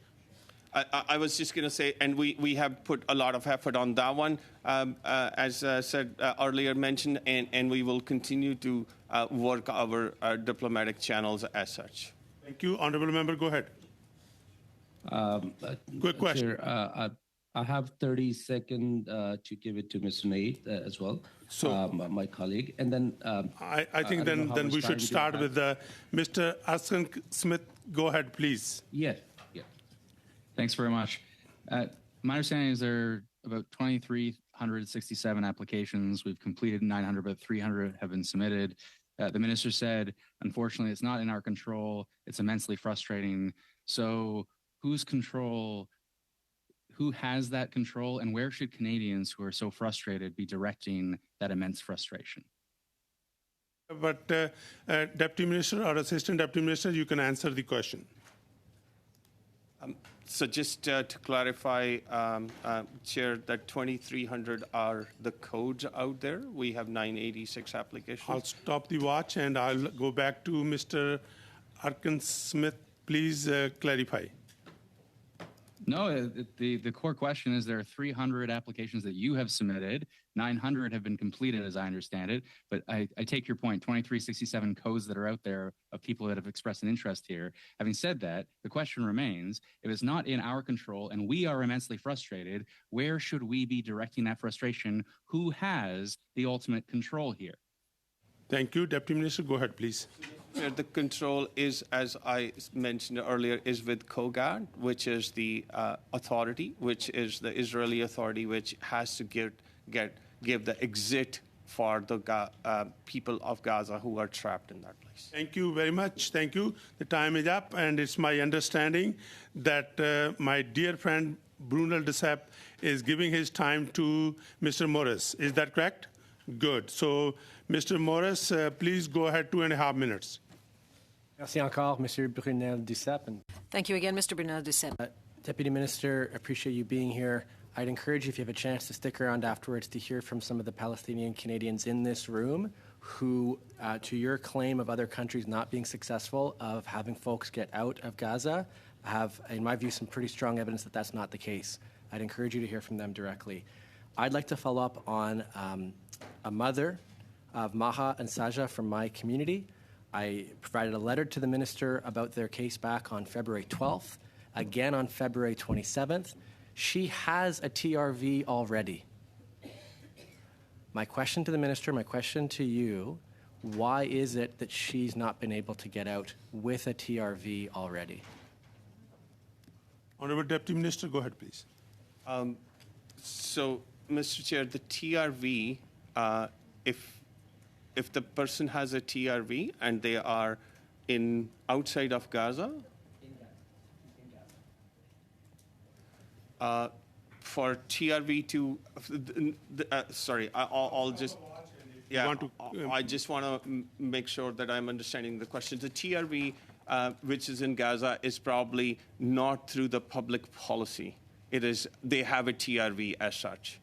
I was just going to say, and we have put a lot of effort on that one, as said earlier mentioned, and we will continue to work our diplomatic channels as such. Thank you. Honourable Member, go ahead. Quick question. Chair, I have 30 seconds to give it to Mr. Nate as well, so my colleague, and then I think then we should start with Mr. Askan Smith. Go ahead, please. Yeah. Thanks very much. My understanding is there are about 2,367 applications. We've completed 900, but 300 have been submitted. The minister said, unfortunately, it's not in our control. It's immensely frustrating. So whose control? Who has that control, and where should Canadians who are so frustrated be directing that immense frustration? But Deputy Minister or Assistant Deputy Minister, you can answer the question. So just to clarify, Chair, that 2,300 are the codes out there. We have 986 applications. I'll stop the watch and I'll go back to Mr. Arkan Smith. Please clarify. No, the core question is there are 300 applications that you have submitted. 900 have been completed, as I understand it. But I take your point, 2,367 codes that are out there of people that have expressed an interest here. Having said that, the question remains, if it's not in our control and we are immensely frustrated, where should we be directing that frustration? Who has the ultimate control here? Thank you. Deputy Minister, go ahead, please. The control is, as I mentioned earlier, is with COGAT, which is the authority, which is the Israeli authority, which has to give the exit for the people of Gaza who are trapped in that place. Thank you very much. Thank you. The time is up, and it's my understanding that my dear friend Brunel de Sepp is giving his time to Mr. Morris. Is that correct? Good. So, Mr. Morris, please go ahead, 2.5 minutes. Merci encore, Monsieur Brunel de Sepp. Thank you again, Mr. Brunel de Sepp. Deputy Minister, appreciate you being here. I'd encourage you, if you have a chance, to stick around afterwards to hear from some of the Palestinian Canadians in this room who, to your claim of other countries not being successful of having folks get out of Gaza, have, in my view, some pretty strong evidence that that's not the case. I'd encourage you to hear from them directly. I'd like to follow up on a mother of Maha and Saja from my community. I provided a letter to the minister about their case back on February 12th, again on February 27th. She has a TRV already. My question to the minister, my question to you, why is it that she's not been able to get out with a TRV already? Honorable Deputy Minister, go ahead, please. So, Mr. Chair, the TRV, if the person has a TRV and they are outside of Gaza, for TRV to, sorry, I'll just, yeah, I just want to make sure that I'm understanding the question. The TRV, which is in Gaza, is probably not through the public policy. It is, they have a TRV as such.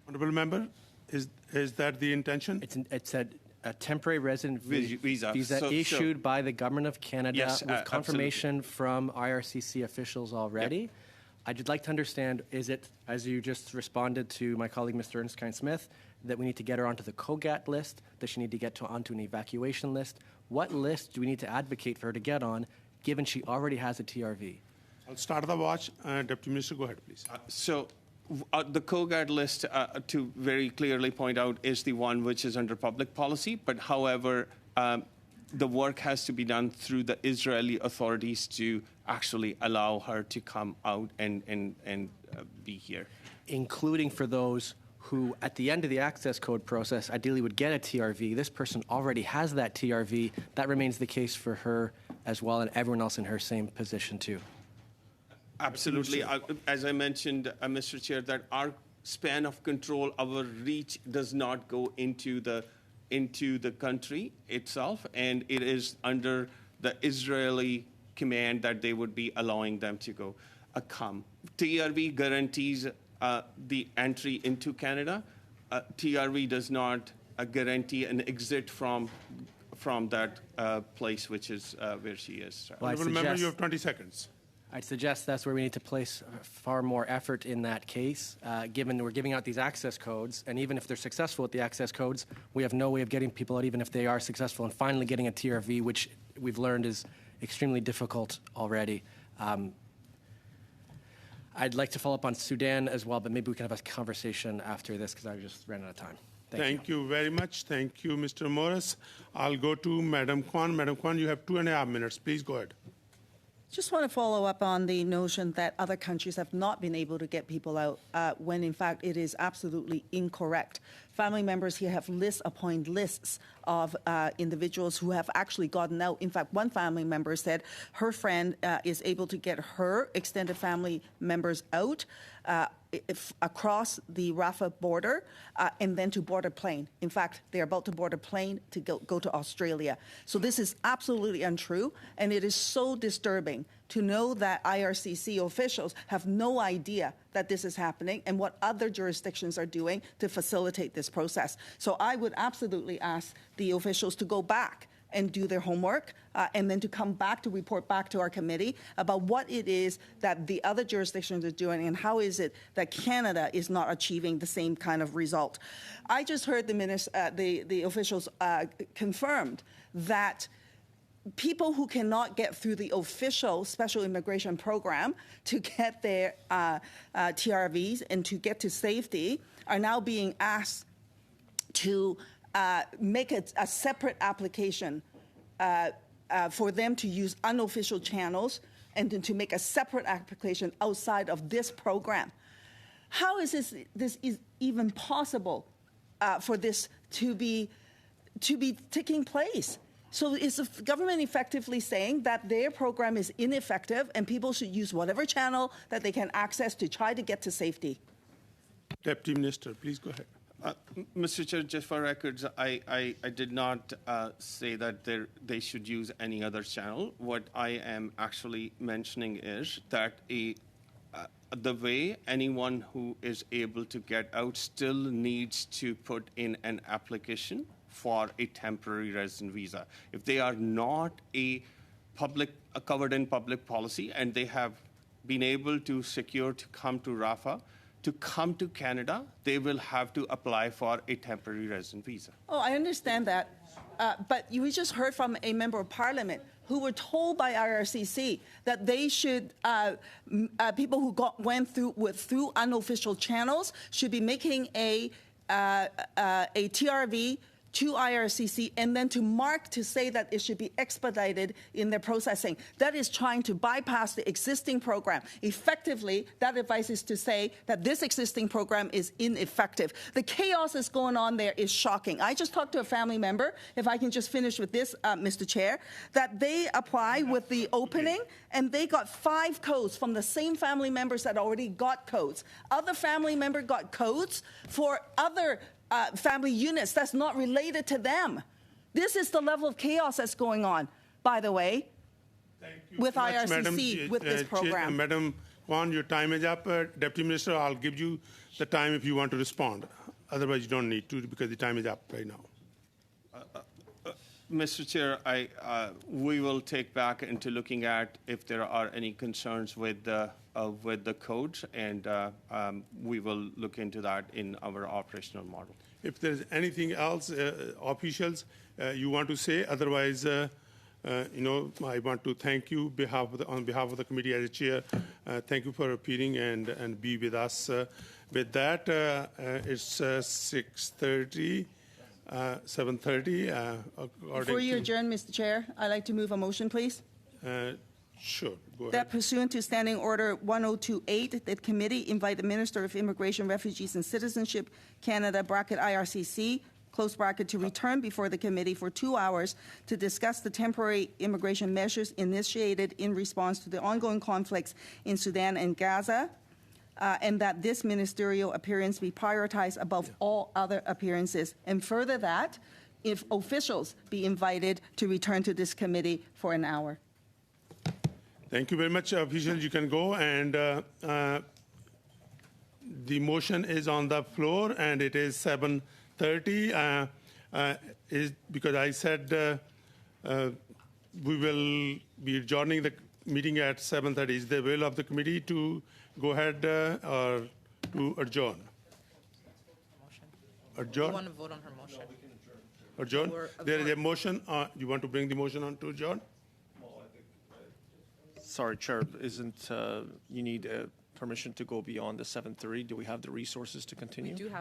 Honorable Member, is that the intention? It's a temporary resident visa So, issued by the Government of Canada Yes, with confirmation from IRCC officials already. Yep. I'd just like to understand, is it, as you just responded to my colleague, Mr. Ernest Smith, that we need to get her onto the COGAT list, that she need to get onto an evacuation list? What list do we need to advocate for her to get on, given she already has a TRV? I'll start the watch. Deputy Minister, go ahead, please. The COGAT list, to very clearly point out, is the one which is under public policy. But however, the work has to be done through the Israeli authorities to actually allow her to come out and be here. Including for those who, at the end of the access code process, ideally would get a TRV. This person already has that TRV. That remains the case for her as well, and everyone else in her same position too. Absolutely. As I mentioned, Mr. Chair, that our span of control, our reach does not go into the country itself, and it is under the Israeli command that they would be allowing them to come. TRV guarantees the entry into Canada. TRV does not guarantee an exit from that place, which is where she is. Honorable Member, you have 20 seconds. I'd suggest that's where we need to place far more effort in that case, given we're giving out these access codes, and even if they're successful with the access codes, we have no way of getting people out, even if they are successful in finally getting a TRV, which we've learned is extremely difficult already. I'd like to follow up on Sudan as well, but maybe we can have a conversation after this because I just ran out of time. Thank you very much. Thank you, Mr. Morris. I'll go to Madam Kwan. Madam Kwan, you have 2.5 minutes. Please go ahead. Just want to follow up on the notion that other countries have not been able to get people out when, in fact, it is absolutely incorrect. Family members here have lists upon lists of individuals who have actually gotten out. In fact, one family member said her friend is able to get her extended family members out across the Rafah border and then to board a plane. In fact, they're about to board a plane to go to Australia. So this is absolutely untrue, and it is so disturbing to know that IRCC officials have no idea that this is happening and what other jurisdictions are doing to facilitate this process. So I would absolutely ask the officials to go back and do their homework, and then to come back to report back to our committee about what it is that the other jurisdictions are doing and how is it that Canada is not achieving the same kind of result. I just heard the officials confirmed that people who cannot get through the official special immigration program to get their TRVs and to get to safety are now being asked to make a separate application for them to use unofficial channels and then to make a separate application outside of this program. How is this is even possible for this to be taking place? So is the government effectively saying that their program is ineffective and people should use whatever channel that they can access to try to get to safety? Deputy Minister, please go ahead. Mr. Chair, just for records, I did not say that they should use any other channel. What I am actually mentioning is that the way anyone who is able to get out still needs to put in an application for a temporary resident visa. If they are not covered in public policy and they have been able to secure to come to Rafah to come to Canada, they will have to apply for a temporary resident visa. Oh, I understand that. But we just heard from a member of parliament who were told by IRCC that they should, people who went through unofficial channels should be making a TRV to IRCC and then to mark to say that it should be expedited in their processing. That is trying to bypass the existing program. Effectively, that advice is to say that this existing program is ineffective. The chaos that's going on there is shocking. I just talked to a family member, if I can just finish with this, Mr. Chair, that they apply with the opening and they got 5 codes from the same family members that already got codes. Other family member got codes for other family units that's not related to them. This is the level of chaos that's going on, by the way, with IRCC, with this program. Madam Kwan, your time is up. Deputy Minister, I'll give you the time if you want to respond. Otherwise, you don't need to because the time is up right now. Mr. Chair, we will take back into looking at if there are any concerns with the codes, and we will look into that in our operational model. If there's anything else, officials, you want to say, otherwise, I want to thank you on behalf of the committee as a chair. Thank you for appearing and be with us. With that, it's 6:30. 7:30. Before you adjourn, Mr. Chair, I'd like to move a motion, please. Sure, go ahead. That pursuant to Standing Order 1028, the committee invite the Minister of Immigration, Refugees and Citizenship, Canada, (IRCC), close bracket, to return before the committee for 2 hours to discuss the temporary immigration measures initiated in response to the ongoing conflicts in Sudan and Gaza, and that this ministerial appearance be prioritized above all other appearances. And further that, if officials be invited to return to this committee for an hour. Thank you very much, officials. You can go. And the motion is on the floor, and it is 7:30. Because I said we will be adjourning the meeting at 7:30. Is the will of the committee to go ahead or to adjourn? Adjourn? I want to vote on her motion. Adjourn? There is a motion. You want to bring the motion on to adjourn? Sorry, Chair, isn't you need permission to go beyond the 7:30? Do we have the resources to continue? We do have